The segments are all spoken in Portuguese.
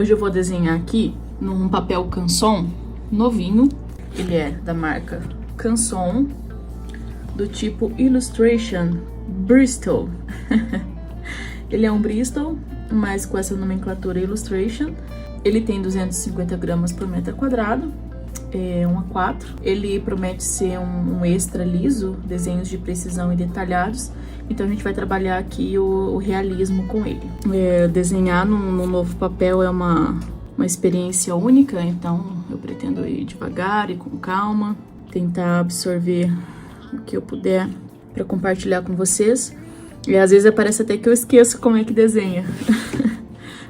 Hoje eu vou desenhar aqui num papel Canson novinho. Ele é da marca Canson, do tipo Illustration Bristol. Ele é um Bristol, mas com essa nomenclatura Illustration. Ele tem 250 gramas por metro quadrado, é 1:4. Ele promete ser um extra liso, desenhos de precisão e detalhados. Então a gente vai trabalhar aqui o realismo com ele. Desenhar num novo papel é uma experiência única, então eu pretendo ir devagar e com calma, tentar absorver o que eu puder para compartilhar com vocês. E às vezes parece até que eu esqueço como é que desenha.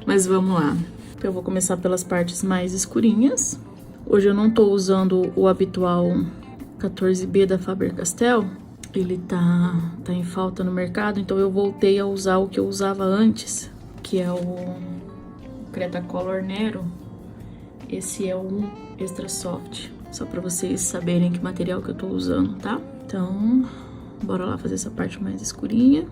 Mas vamos lá. Então eu vou começar pelas partes mais escurinhas. Hoje eu não tô usando o habitual 14B da Faber-Castell. Ele tá em falta no mercado, então eu voltei a usar o que eu usava antes, que é o Cretacolor Nero. Esse é o Extra Soft, só pra vocês saberem que material que eu tô usando, tá? Então, bora lá fazer essa parte mais escurinha.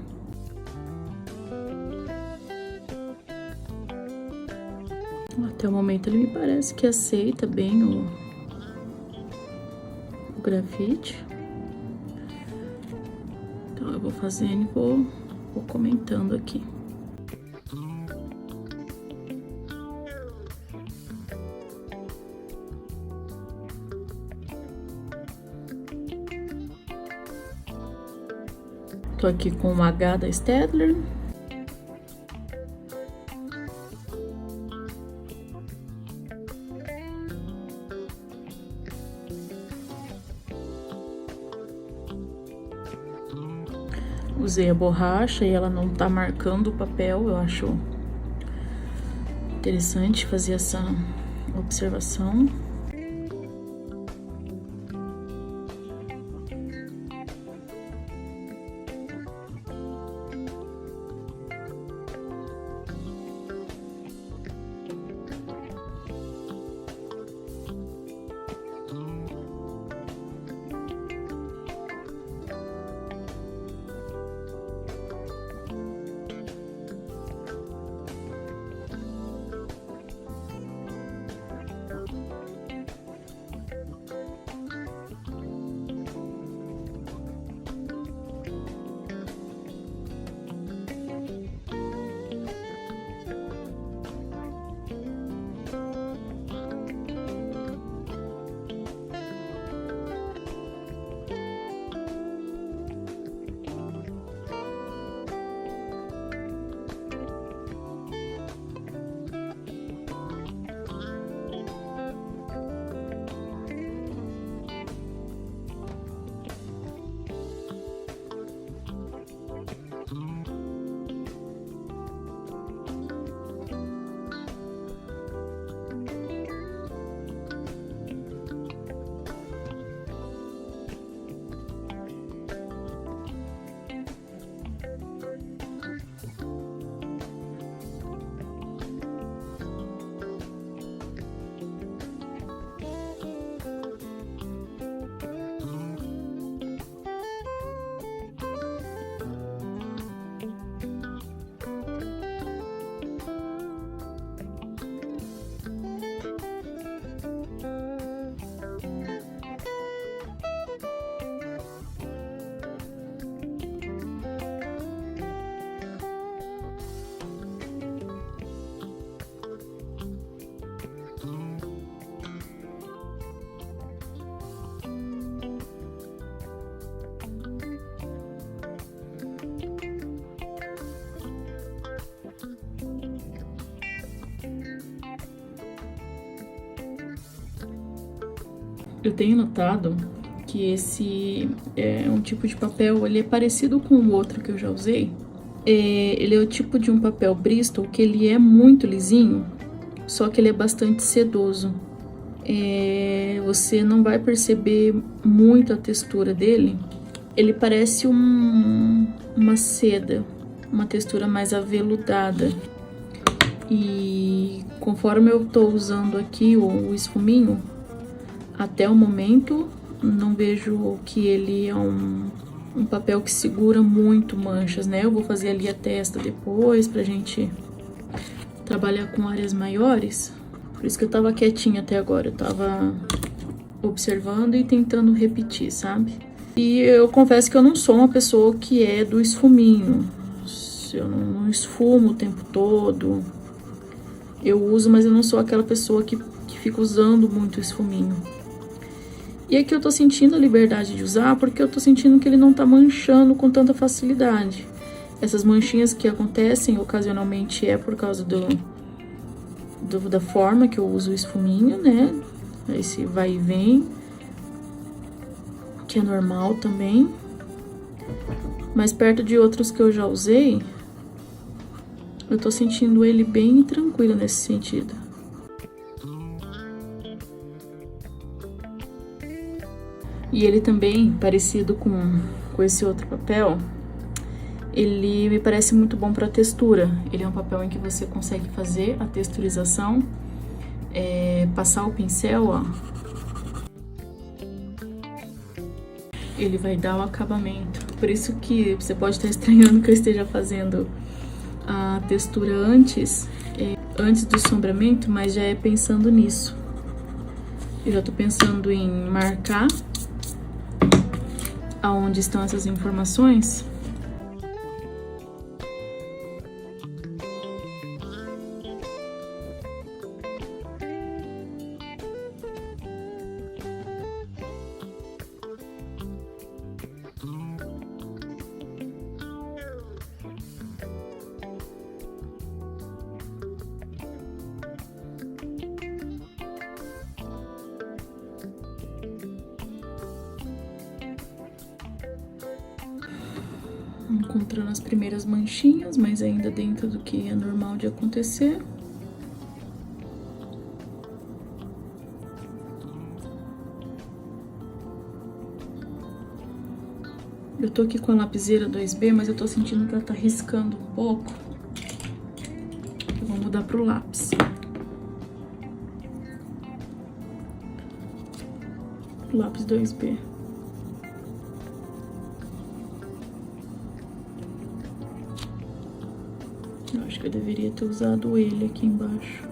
Até o momento ele me parece que aceita bem o grafite. Então eu vou fazendo e vou comentando aqui. Tô aqui com o H da Staedtler. Usei a borracha e ela não tá marcando o papel. Eu acho interessante fazer essa observação. Eu tenho notado que esse é um tipo de papel, ele é parecido com o outro que eu já usei. Ele é o tipo de um papel Bristol que ele é muito lisinho, só que ele é bastante sedoso. Você não vai perceber muito a textura dele. Ele parece uma seda, uma textura mais aveludada. E conforme eu tô usando aqui o esfuminho, até o momento não vejo que ele é um papel que segura muito manchas, né? Eu vou fazer ali a testa depois pra gente trabalhar com áreas maiores. Por isso que eu tava quietinha até agora. Eu tava observando e tentando repetir, sabe? E eu confesso que eu não sou uma pessoa que é do esfuminho. Eu não esfumo o tempo todo. Eu uso, mas eu não sou aquela pessoa que fica usando muito esfuminho. E aqui eu tô sentindo a liberdade de usar porque eu tô sentindo que ele não tá manchando com tanta facilidade. Essas manchinhas que acontecem ocasionalmente é por causa da forma que eu uso o esfuminho, né? Esse vai e vem, que é normal também. Mas perto de outros que eu já usei, eu tô sentindo ele bem tranquilo nesse sentido. E ele também, parecido com esse outro papel, ele me parece muito bom para textura. Ele é um papel em que você consegue fazer a texturização, passar o pincel, ó. Ele vai dar o acabamento. Por isso que você pode estar estranhando que eu esteja fazendo a textura antes do sombreamento, mas já é pensando nisso. Eu já tô pensando em marcar aonde estão essas informações. Encontrando as primeiras manchinhas, mas ainda dentro do que é normal de acontecer. Eu tô aqui com a lapiseira 2B, mas eu tô sentindo que ela tá riscando um pouco. Eu vou mudar pro lápis. Lápis 2B. Eu acho que eu deveria ter usado ele aqui embaixo.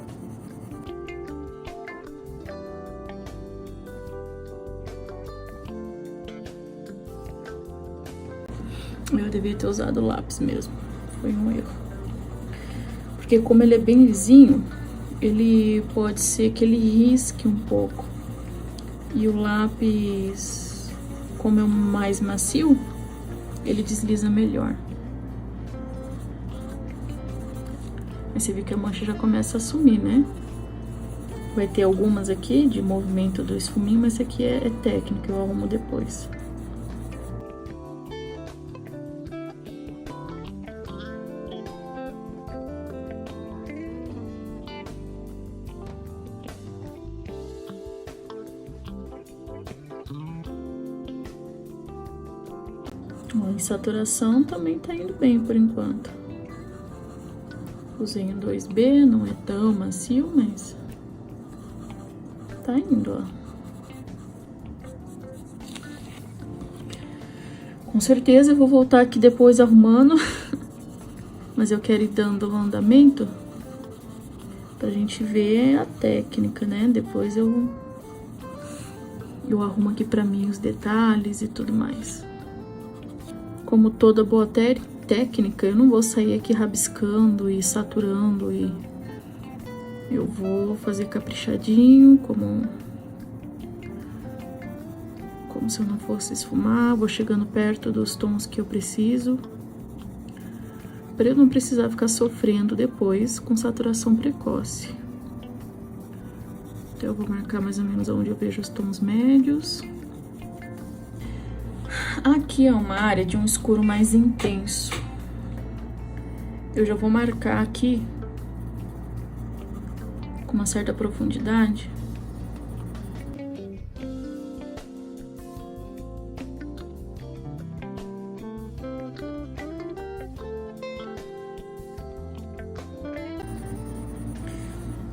Eu deveria ter usado o lápis mesmo. Foi um erro. Porque como ele é bem lisinho, ele pode ser que ele risque um pouco. E o lápis, como é mais macio, ele desliza melhor. Aí você viu que a mancha já começa a sumir, né? Vai ter algumas aqui de movimento do esfuminho, mas esse aqui é técnico, eu arrumo depois. Ó, em saturação também tá indo bem por enquanto. Usei um 2B, não é tão macio, mas tá indo, ó. Com certeza eu vou voltar aqui depois arrumando, mas eu quero ir dando o andamento pra gente ver a técnica, né? Depois eu arrumo aqui pra mim os detalhes e tudo mais. Como toda boa técnica, eu não vou sair aqui rabiscando e saturando, e eu vou fazer caprichadinho, como se eu não fosse esfumar. Vou chegando perto dos tons que eu preciso, para eu não precisar ficar sofrendo depois com saturação precoce. Então eu vou marcar mais ou menos onde eu vejo os tons médios. Aqui é uma área de um escuro mais intenso. Eu já vou marcar aqui com uma certa profundidade.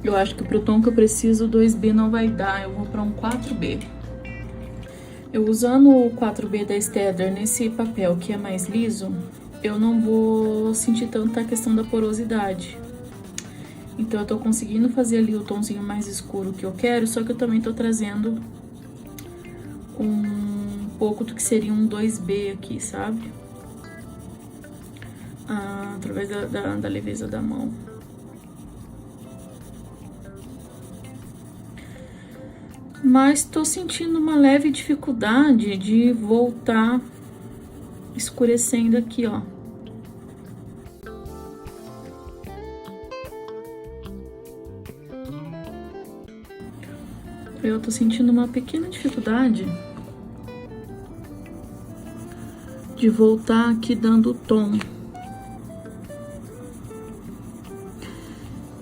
Eu acho que pro tom que eu preciso, o 2B não vai dar, eu vou para um 4B. Eu usando o 4B da Staedtler nesse papel que é mais liso, eu não vou sentir tanto a questão da porosidade. Então eu tô conseguindo fazer ali o tomzinho mais escuro que eu quero, só que eu também tô trazendo um pouco do que seria um 2B aqui, sabe? Através da leveza da mão. Mas tô sentindo uma leve dificuldade de voltar escurecendo aqui, ó. Eu tô sentindo uma pequena dificuldade de voltar aqui dando o tom.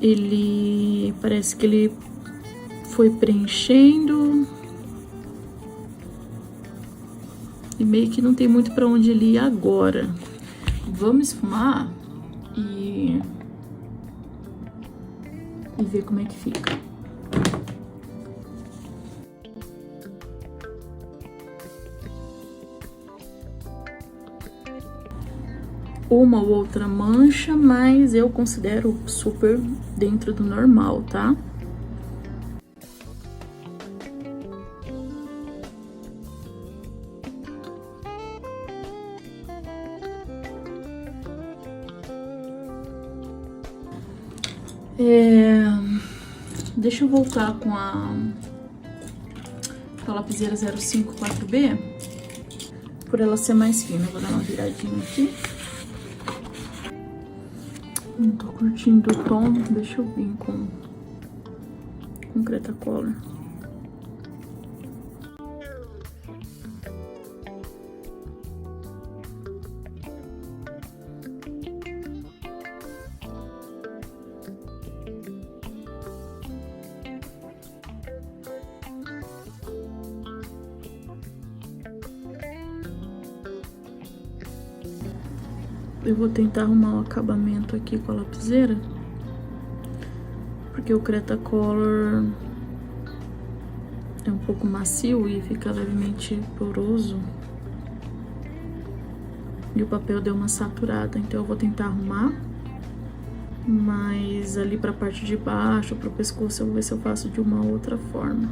Ele parece que ele foi preenchendo e meio que não tem muito pra onde ele ir agora. Vamos esfumar e ver como é que fica. Uma ou outra mancha, mas eu considero super dentro do normal, tá? Deixa eu voltar com a lapiseira 054B, por ela ser mais fina. Vou dar uma viradinha aqui. Não tô curtindo o tom, deixa eu vir com Cretacolor. Eu vou tentar arrumar o acabamento aqui com a lapiseira, porque o Cretacolor é um pouco macio e fica levemente poroso. E o papel deu uma saturada, então eu vou tentar arrumar. Mas ali pra parte de baixo, pro pescoço, eu vou ver se eu faço de uma outra forma.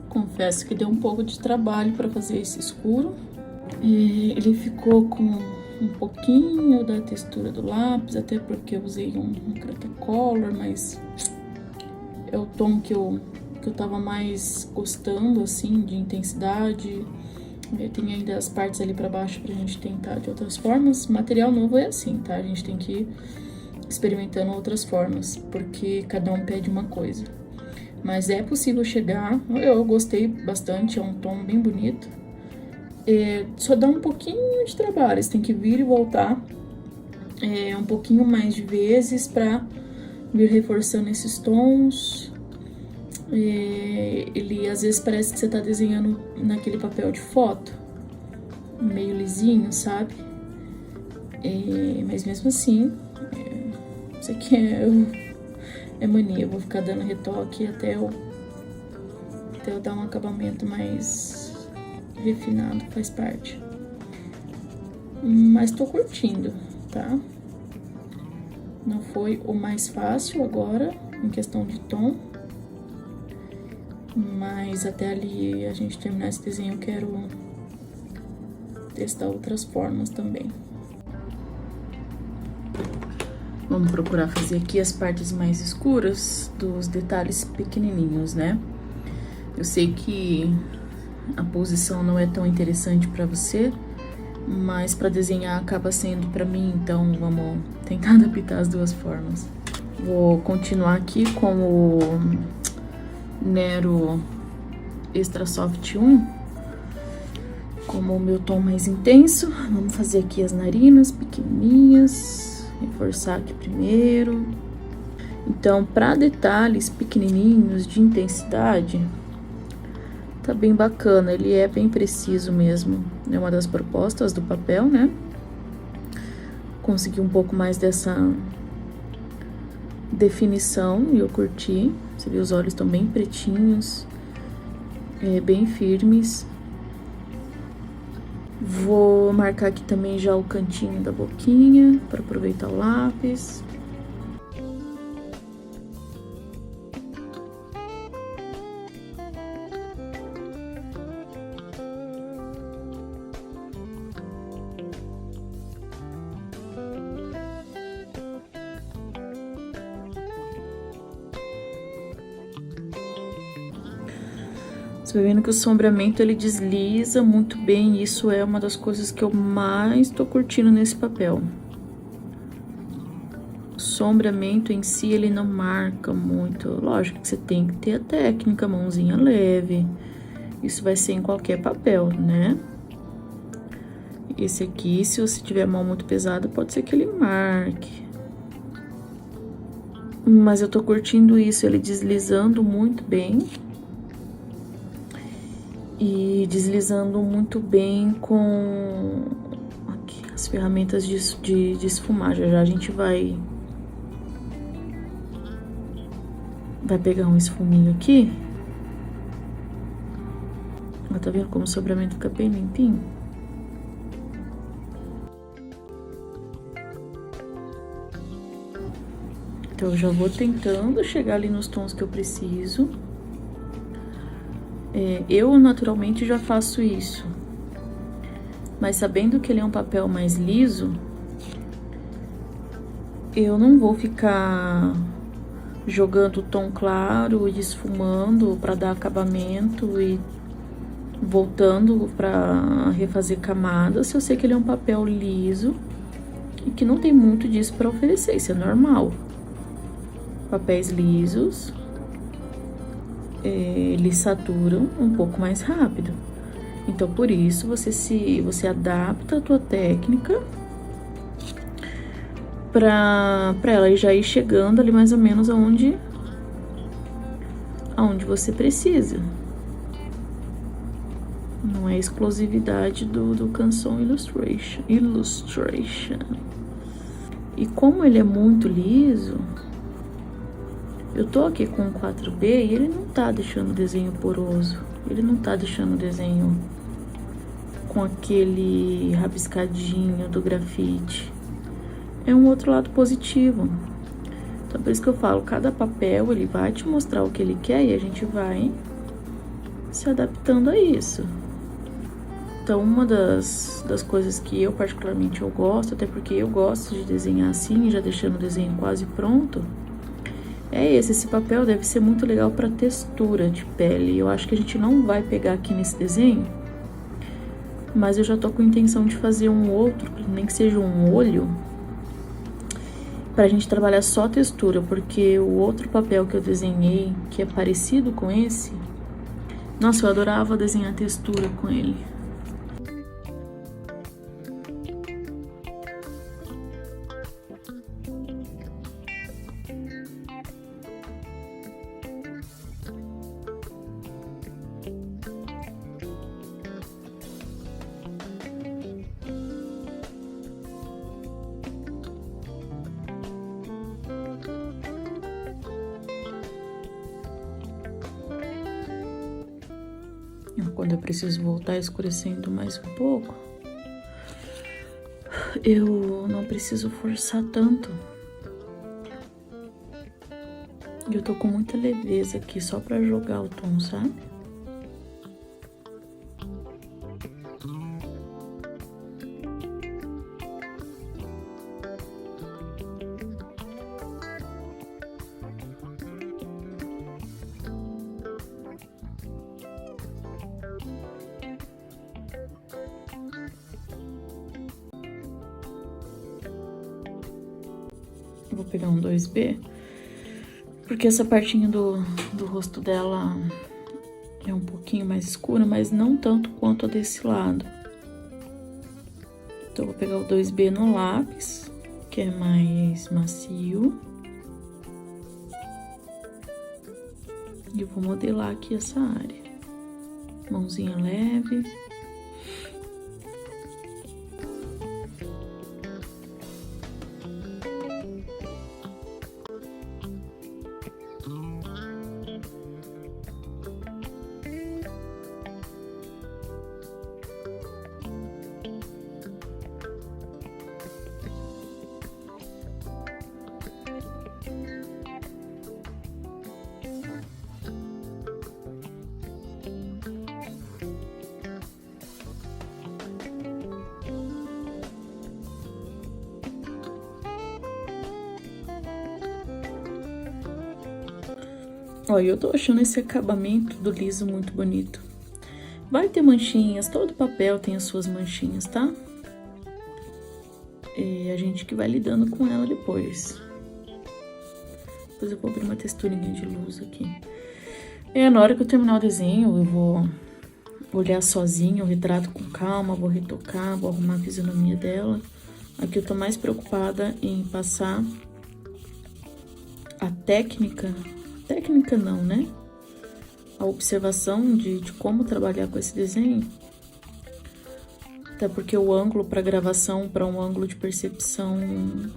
Confesso que deu um pouco de trabalho para fazer esse escuro. E ele ficou com um pouquinho da textura do lápis, até porque eu usei um Cretacolor, mas é o tom que eu tava mais gostando, assim, de intensidade. Tem ainda as partes ali pra baixo pra gente tentar de outras formas. Material novo é assim, tá? A gente tem que ir experimentando outras formas, porque cada um pede uma coisa. Mas é possível chegar, eu gostei bastante, é um tom bem bonito. Só dá um pouquinho de trabalho, você tem que vir e voltar um pouquinho mais de vezes pra vir reforçando esses tons. Ele às vezes parece que você tá desenhando naquele papel de foto, meio lisinho, sabe? Mas mesmo assim, Isso aqui é mania, eu vou ficar dando retoque até eu dar um acabamento mais refinado, faz parte. Mas tô curtindo, tá? Não foi o mais fácil agora, em questão de tom. Mas até ali a gente terminar esse desenho, eu quero testar outras formas também. Vamos procurar fazer aqui as partes mais escuras dos detalhes pequenininhos, né? Eu sei que a posição não é tão interessante pra você, mas pra desenhar acaba sendo pra mim, então vamos tentar adaptar as duas formas. Vou continuar aqui com o Nero Extra Soft 1, como o meu tom mais intenso. Vamos fazer aqui as narinas pequenininhas, reforçar aqui primeiro. Então, para detalhes pequenininhos de intensidade, tá bem bacana, ele é bem preciso mesmo. É uma das propostas do papel, né? Consegui um pouco mais dessa definição e eu curti. Você vê, os olhos estão bem pretinhos, bem firmes. Vou marcar aqui também já o cantinho da boquinha, para aproveitar o lápis. Você vai vendo que o sombreamento ele desliza muito bem, isso é uma das coisas que eu mais tô curtindo nesse papel. O sombreamento em si, ele não marca muito. Lógico que você tem que ter a técnica, mãozinha leve. Isso vai ser em qualquer papel, né? Esse aqui, se você tiver a mão muito pesada, pode ser que ele marque. Mas eu tô curtindo isso, ele deslizando muito bem. E deslizando muito bem com aqui, as ferramentas de esfumar. Já já a gente vai pegar um esfuminho aqui. Ó, tá vendo como o sombreamento fica bem limpinho? Então, eu já vou tentando chegar ali nos tons que eu preciso. Eu, naturalmente, já faço isso. Mas sabendo que ele é um papel mais liso, eu não vou ficar jogando tom claro e esfumando para dar acabamento e voltando para refazer camadas, se eu sei que ele é um papel liso e que não tem muito disso para oferecer, isso é normal. Papéis lisos, eles saturam um pouco mais rápido. Então, por isso, você adapta a tua técnica pra ela já ir chegando ali mais ou menos aonde você precisa. Não é exclusividade do Canson Illustration. E como ele é muito liso, eu tô aqui com o 4B e ele não tá deixando o desenho poroso. Ele não tá deixando o desenho com aquele rabiscadinho do grafite. É um outro lado positivo. Então, por isso que eu falo, cada papel, ele vai te mostrar o que ele quer e a gente vai se adaptando a isso. Então, uma das coisas que eu particularmente eu gosto, até porque eu gosto de desenhar assim, já deixando o desenho quase pronto, é esse papel deve ser muito legal para textura de pele. Eu acho que a gente não vai pegar aqui nesse desenho, mas eu já tô com intenção de fazer um outro, nem que seja um olho, pra gente trabalhar só textura, porque o outro papel que eu desenhei, que é parecido com esse, nossa, eu adorava desenhar textura com ele. Quando eu preciso voltar escurecendo mais um pouco, eu não preciso forçar tanto. Eu tô com muita leveza aqui só pra jogar o tom, sabe? Vou pegar um 2B, porque essa partinha do rosto dela é um pouquinho mais escura, mas não tanto quanto a desse lado. Então, eu vou pegar o 2B no lápis, que é mais macio. E vou modelar aqui essa área. Mãozinha leve. Olha, eu tô achando esse acabamento do liso muito bonito. Vai ter manchinhas, todo papel tem as suas manchinhas, tá? E a gente que vai lidando com ela depois. Depois eu vou abrir uma texturinha de luz aqui. Na hora que eu terminar o desenho, eu vou olhar sozinho o retrato com calma, vou retocar, vou arrumar a fisionomia dela. Aqui eu tô mais preocupada em passar a técnica não, né? A observação de como trabalhar com esse desenho. Até porque o ângulo para gravação, para um ângulo de percepção,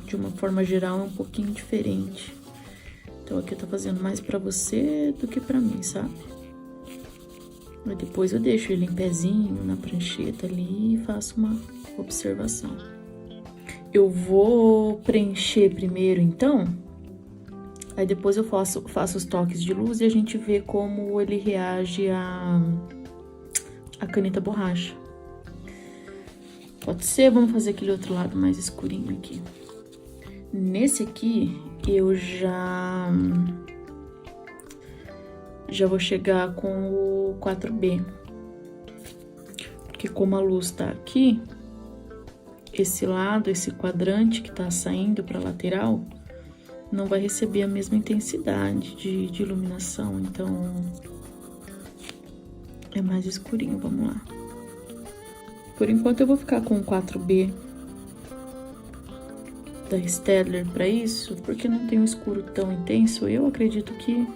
de uma forma geral, é um pouquinho diferente. Então, aqui eu tô fazendo mais pra você do que pra mim, sabe? Mas depois eu deixo ele em pezinho, na prancheta ali, e faço uma observação. Eu vou preencher primeiro, então. Aí depois eu faço os toques de luz e a gente vê como ele reage à caneta borracha. Pode ser, vamos fazer aquele outro lado mais escurinho aqui. Nesse aqui, eu já vou chegar com o 4B. Porque como a luz tá aqui, esse lado, esse quadrante que tá saindo pra lateral, não vai receber a mesma intensidade de iluminação, então é mais escurinho, vamos lá. Por enquanto eu vou ficar com o 4B da Staedtler pra isso, porque não tem um escuro tão intenso. Eu acredito que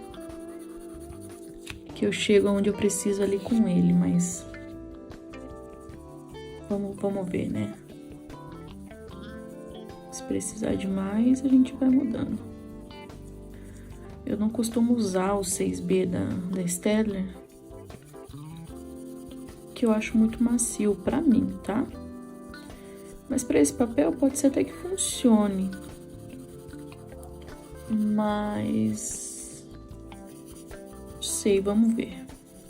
eu chego onde eu preciso ali com ele, mas vamos ver, né? Se precisar de mais, a gente vai mudando. Eu não costumo usar o 6B da Staedtler, que eu acho muito macio pra mim, tá? Mas pra esse papel pode ser até que funcione. Mas... não sei, vamos ver.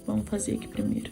Vamos fazer aqui primeiro.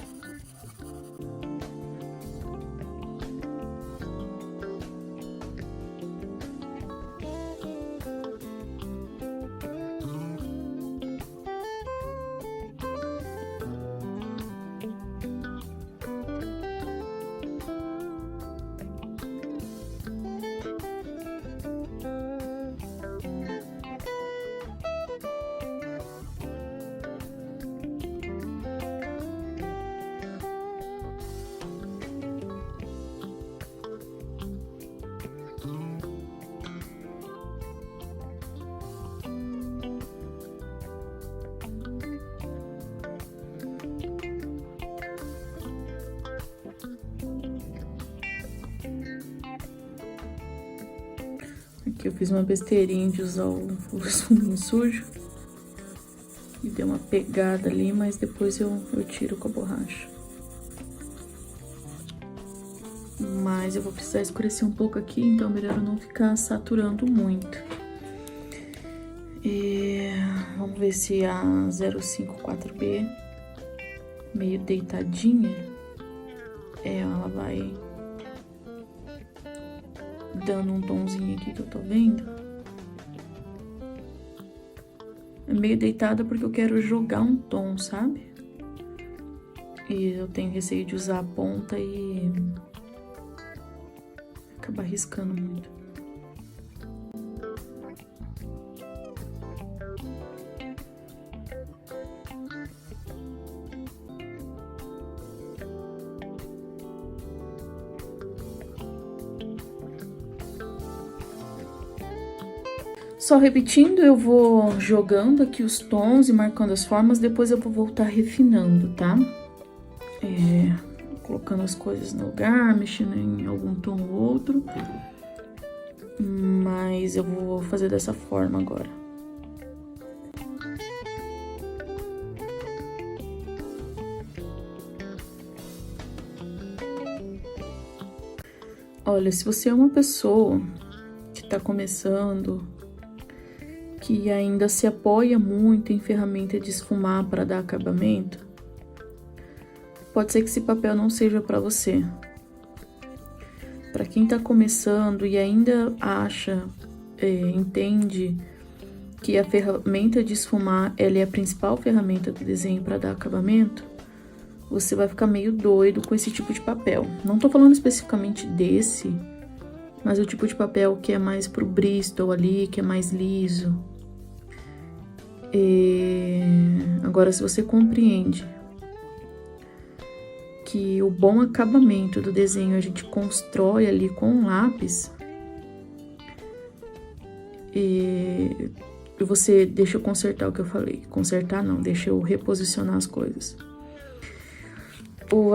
Aqui eu fiz uma besteirinha de usar o fundo sujo. E deu uma pegada ali, mas depois eu tiro com a borracha. mas eu vou precisar escurecer um pouco aqui, então é melhor eu não ficar saturando muito. Vamos ver se a 054B, meio deitadinha, ela vai dando um tomzinho aqui que eu tô vendo. É meio deitada porque eu quero jogar um tom, sabe? E eu tenho receio de usar a ponta e acabar riscando muito. Só repetindo, eu vou jogando aqui os tons e marcando as formas, depois eu vou voltar refinando, tá? Colocando as coisas no lugar, mexendo em algum tom ou outro. Mas eu vou fazer dessa forma agora. Olha, se você é uma pessoa que tá começando, que ainda se apoia muito em ferramenta de esfumar para dar acabamento, pode ser que esse papel não seja para você. Para quem tá começando e ainda acha, entende que a ferramenta de esfumar ela é a principal ferramenta do desenho para dar acabamento, você vai ficar meio doido com esse tipo de papel. Não tô falando especificamente desse, mas o tipo de papel que é mais pro Bristol ali, que é mais liso. Agora, se você compreende que o bom acabamento do desenho a gente constrói ali com um lápis, deixa eu consertar o que eu falei. Consertar não, deixa eu reposicionar as coisas.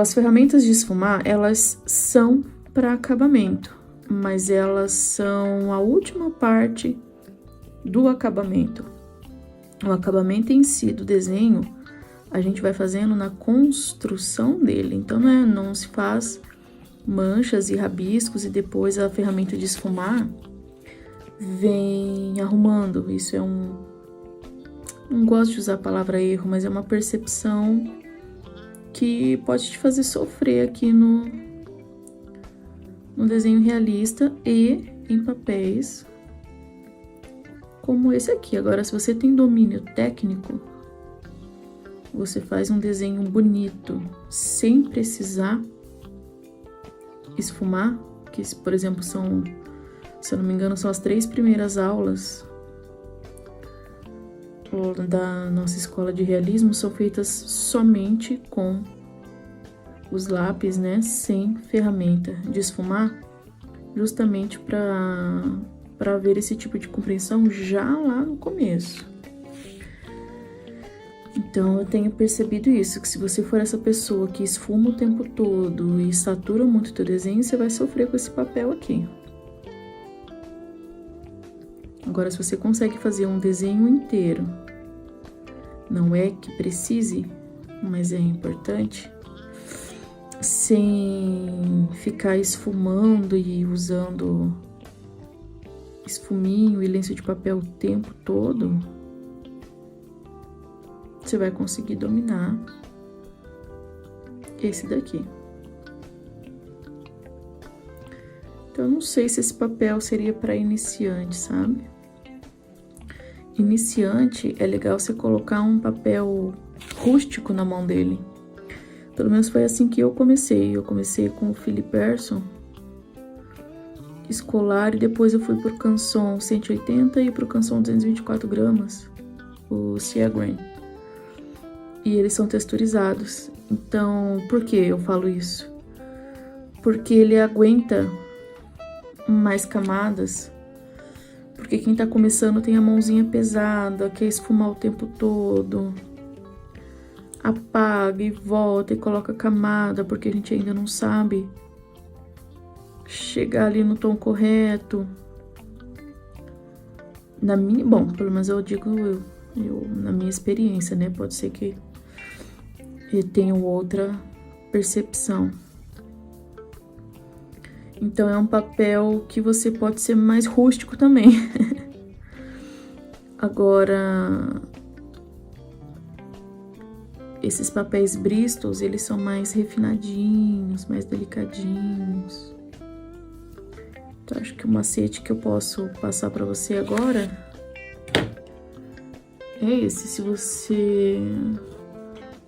As ferramentas de esfumar, elas são para acabamento, mas elas são a última parte do acabamento. O acabamento em si do desenho, a gente vai fazendo na construção dele. Então, não se faz manchas e rabiscos e depois a ferramenta de esfumar vem arrumando. Isso é não gosto de usar a palavra erro, mas é uma percepção que pode te fazer sofrer aqui no desenho realista e em papéis como esse aqui. Agora, se você tem domínio técnico, você faz um desenho bonito sem precisar esfumar, que, por exemplo, são, se eu não me engano, são as 3 primeiras aulas da nossa escola de realismo, são feitas somente com os lápis, né, sem ferramenta de esfumar, justamente para ver esse tipo de compreensão já lá no começo. Então, eu tenho percebido isso, que se você for essa pessoa que esfuma o tempo todo e satura muito o teu desenho, você vai sofrer com esse papel aqui. Agora, se você consegue fazer um desenho inteiro, não é que precise, mas é importante, sem ficar esfumando e usando esfuminho e lenço de papel o tempo todo, você vai conseguir dominar esse daqui. Então, eu não sei se esse papel seria para iniciante, sabe? Iniciante, é legal você colocar um papel rústico na mão dele. Pelo menos foi assim que eu comecei. Eu comecei com o Philip Pearson escolar e depois eu fui pro Canson 180 e pro Canson 224 gramas, o Seagrain. E eles são texturizados. Então, por que eu falo isso? Porque ele aguenta mais camadas. Porque quem tá começando tem a mãozinha pesada, quer esfumar o tempo todo. Apaga e volta e coloca camada, porque a gente ainda não sabe chegar ali no tom correto. Bom, pelo menos eu digo eu na minha experiência, né? Pode ser que eu tenha outra percepção. Então é um papel que você pode ser mais rústico também. Agora, esses papéis Bristols, eles são mais refinadinhos, mais delicadinhos. Então, acho que o macete que eu posso passar pra você agora é esse. Se você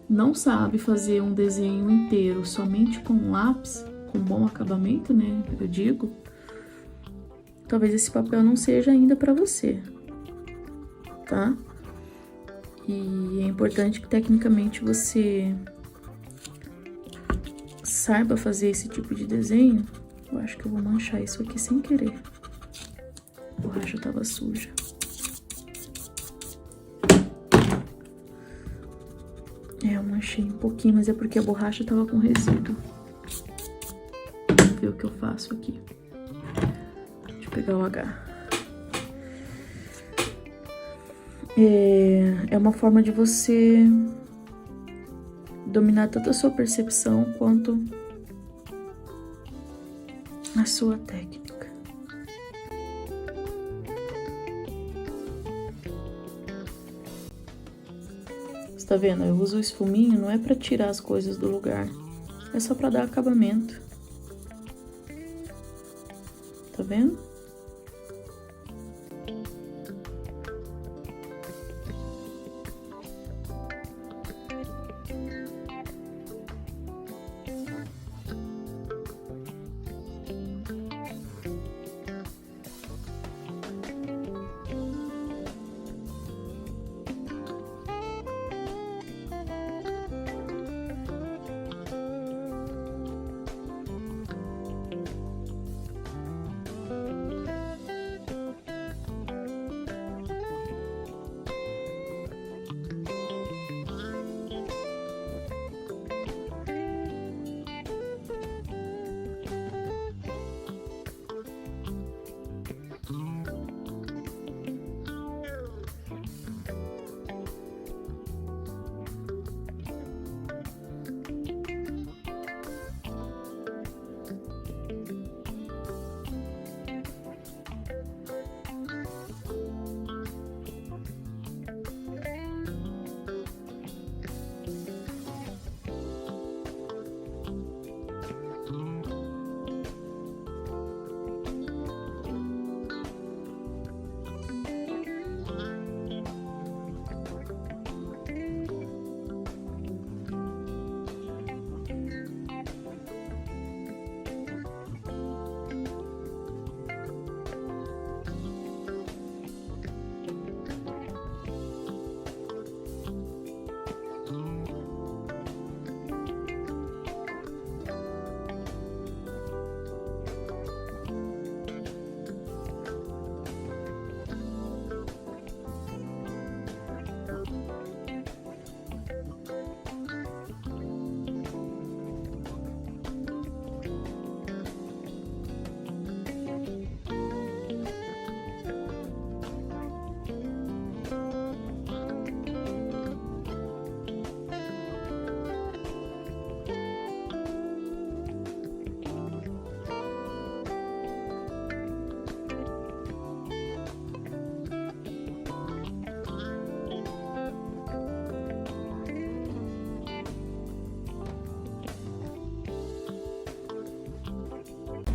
não sabe fazer um desenho inteiro somente com lápis, com bom acabamento, né, eu digo, talvez esse papel não seja ainda pra você, tá? E é importante que tecnicamente você saiba fazer esse tipo de desenho. Eu acho que eu vou manchar isso aqui sem querer. A borracha tava suja. Eu manchei um pouquinho, mas é porque a borracha tava com resíduo. Vamos ver o que eu faço aqui. Deixa eu pegar o H. É uma forma de você dominar tanto a sua percepção quanto a sua técnica. Você tá vendo? Eu uso o esfuminho, não é pra tirar as coisas do lugar, é só pra dar acabamento. Tá vendo?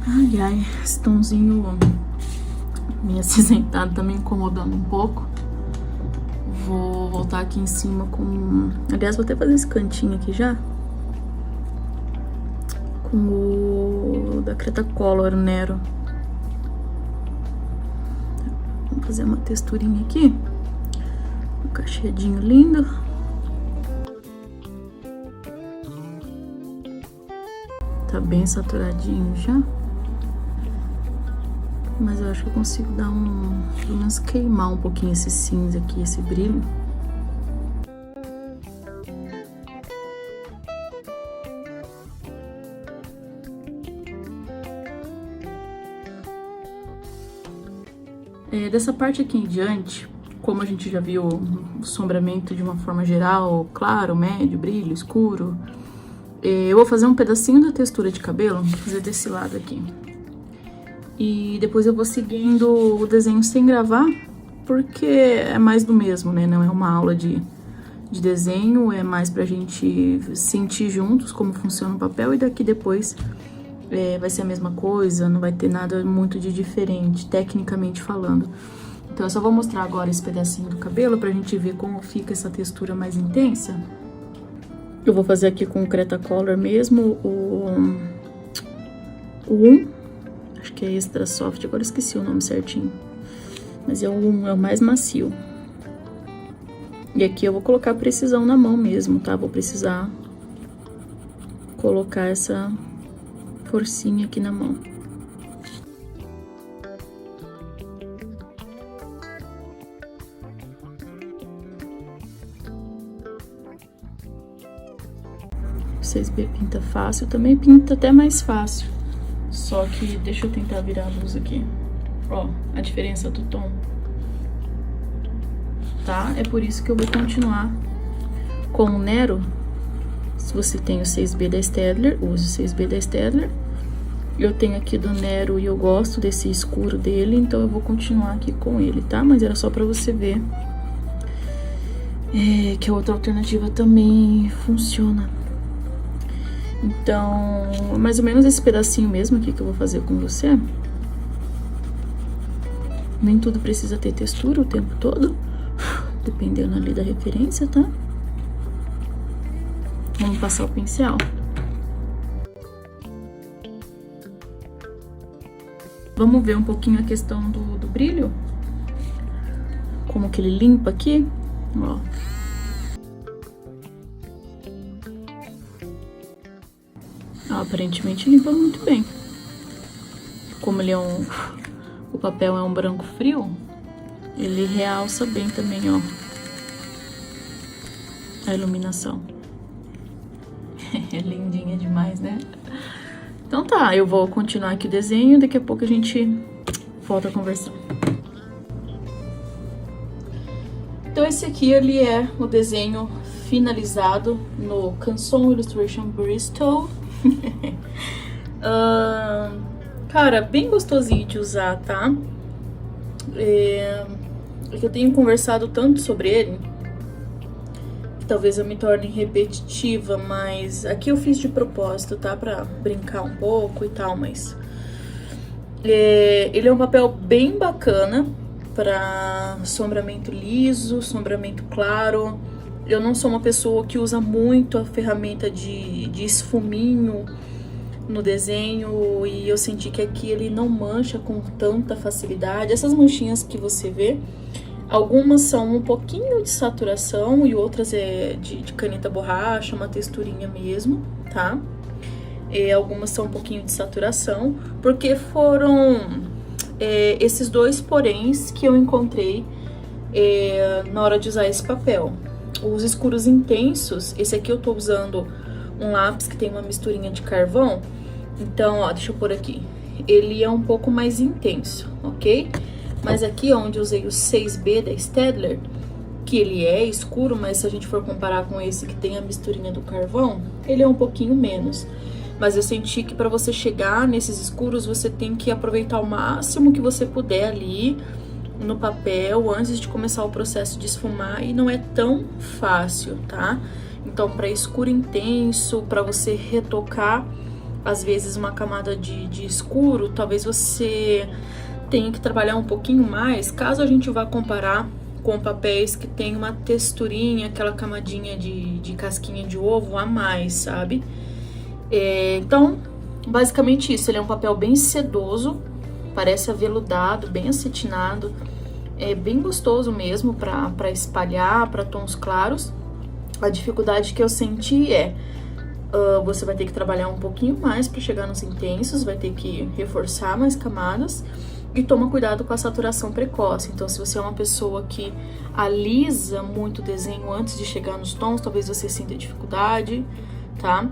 Ai, ai, esse tomzinho meio acinzentado tá me incomodando um pouco. Vou voltar aqui em cima com... Aliás, vou até fazer esse cantinho aqui já. Com o da Cretacolor Nero. Vamos fazer uma texturinha aqui. Um cacheadinho lindo. Tá bem saturadinho já. Mas eu acho que eu consigo dar pelo menos queimar um pouquinho esse cinza aqui, esse brilho. Dessa parte aqui em diante, como a gente já viu o sombramento de uma forma geral, claro, médio, brilho, escuro, eu vou fazer um pedacinho da textura de cabelo, vou fazer desse lado aqui. E depois eu vou seguindo o desenho sem gravar, porque é mais do mesmo, né? Não é uma aula de desenho, é mais pra gente sentir juntos como funciona o papel, e daqui depois vai ser a mesma coisa, não vai ter nada muito de diferente, tecnicamente falando. Então eu só vou mostrar agora esse pedacinho do cabelo pra gente ver como fica essa textura mais intensa. Eu vou fazer aqui com o Cretacolor mesmo, o 1, acho que é Extra Soft, agora esqueci o nome certinho. Mas é o 1, é o mais macio. E aqui eu vou colocar precisão na mão mesmo, tá? Vou precisar colocar essa forcinha aqui na mão. Vocês vê, pinta fácil, também pinta até mais fácil. Só que, deixa eu tentar virar a luz aqui. Ó, a diferença do tom. Tá? É por isso que eu vou continuar com o Nero. Se você tem o 6B da Staedtler, use o 6B da Staedtler. Eu tenho aqui do Nero e eu gosto desse escuro dele, então eu vou continuar aqui com ele, tá? Mas era só pra você ver que a outra alternativa também funciona. Então, mais ou menos esse pedacinho mesmo aqui que eu vou fazer com você. Nem tudo precisa ter textura o tempo todo, dependendo ali da referência, tá? Vamos passar o pincel. Vamos ver um pouquinho a questão do brilho. Como que ele limpa aqui, ó. Aparentemente limpa muito bem. Como ele é o papel é um branco frio, ele realça bem também, ó, a iluminação. É lindinha demais, né? Então tá, eu vou continuar aqui o desenho, daqui a pouco a gente volta a conversar. Então esse aqui, ele é o desenho finalizado no Canson Illustration Bristol. Cara, bem gostosinho de usar, tá? É que eu tenho conversado tanto sobre ele que talvez eu me torne repetitiva, mas aqui eu fiz de propósito, tá? Pra brincar um pouco e tal, mas ele é um papel bem bacana pra sombramento liso, sombramento claro. Eu não sou uma pessoa que usa muito a ferramenta de esfuminho no desenho, e eu senti que aqui ele não mancha com tanta facilidade. Essas manchinhas que você vê, algumas são um pouquinho de saturação e outras é de caneta borracha, uma texturinha mesmo, tá? E algumas são um pouquinho de saturação, porque foram esses dois poréns que eu encontrei na hora de usar esse papel. Os escuros intensos, esse aqui eu tô usando um lápis que tem uma misturinha de carvão. Então, ó, deixa eu pôr aqui. Ele é um pouco mais intenso, ok? Mas aqui, onde eu usei o 6B da Staedtler, que ele é escuro, mas se a gente for comparar com esse que tem a misturinha do carvão, ele é um pouquinho menos. Mas eu senti que pra você chegar nesses escuros, você tem que aproveitar o máximo que você puder ali no papel antes de começar o processo de esfumar, e não é tão fácil, tá? Então, para escuro intenso, para você retocar, às vezes, uma camada de escuro, talvez você tenha que trabalhar um pouquinho mais, caso a gente vá comparar com papéis que tem uma texturinha, aquela camadinha de casquinha de ovo a mais, sabe? Então, basicamente isso, ele é um papel bem sedoso, parece aveludado, bem acetinado, é bem gostoso mesmo para espalhar, para tons claros. A dificuldade que eu senti você vai ter que trabalhar um pouquinho mais para chegar nos intensos, vai ter que reforçar mais camadas e toma cuidado com a saturação precoce. Então, se você é uma pessoa que alisa muito o desenho antes de chegar nos tons, talvez você sinta dificuldade, tá?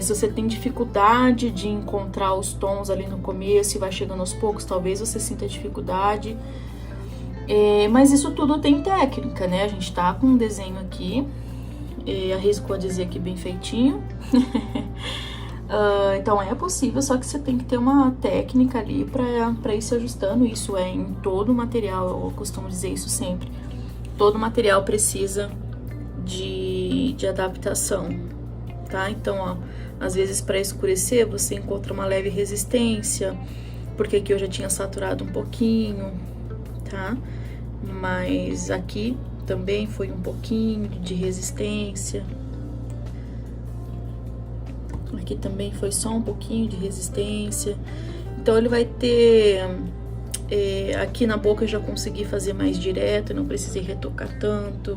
Se você tem dificuldade de encontrar os tons ali no começo e vai chegando aos poucos, talvez você sinta dificuldade. Mas isso tudo tem técnica, né? A gente tá com um desenho aqui, arrisco a dizer que bem feitinho. Então é possível, só que você tem que ter uma técnica ali pra ir se ajustando. Isso é em todo material, eu costumo dizer isso sempre. Todo material precisa de adaptação, tá? Então, ó, às vezes para escurecer você encontra uma leve resistência, porque aqui eu já tinha saturado um pouquinho, tá? Mas aqui também foi um pouquinho de resistência. Aqui também foi só um pouquinho de resistência. Então ele vai ter... aqui na boca eu já consegui fazer mais direto, não precisei retocar tanto.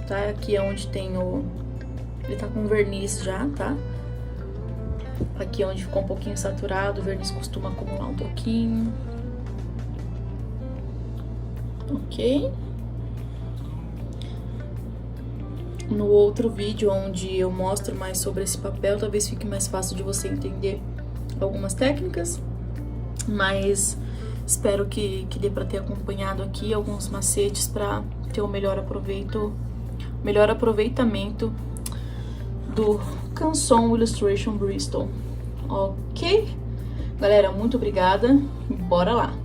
Tá? Aqui é onde tem o... Ele tá com verniz já, tá? Aqui é onde ficou um pouquinho saturado, o verniz costuma acumular um pouquinho. Ok? No outro vídeo, onde eu mostro mais sobre esse papel, talvez fique mais fácil de você entender algumas técnicas. Mas espero que dê para ter acompanhado aqui alguns macetes para ter o melhor aproveitamento do Canson Illustration Bristol. Ok? Galera, muito obrigada. Bora lá!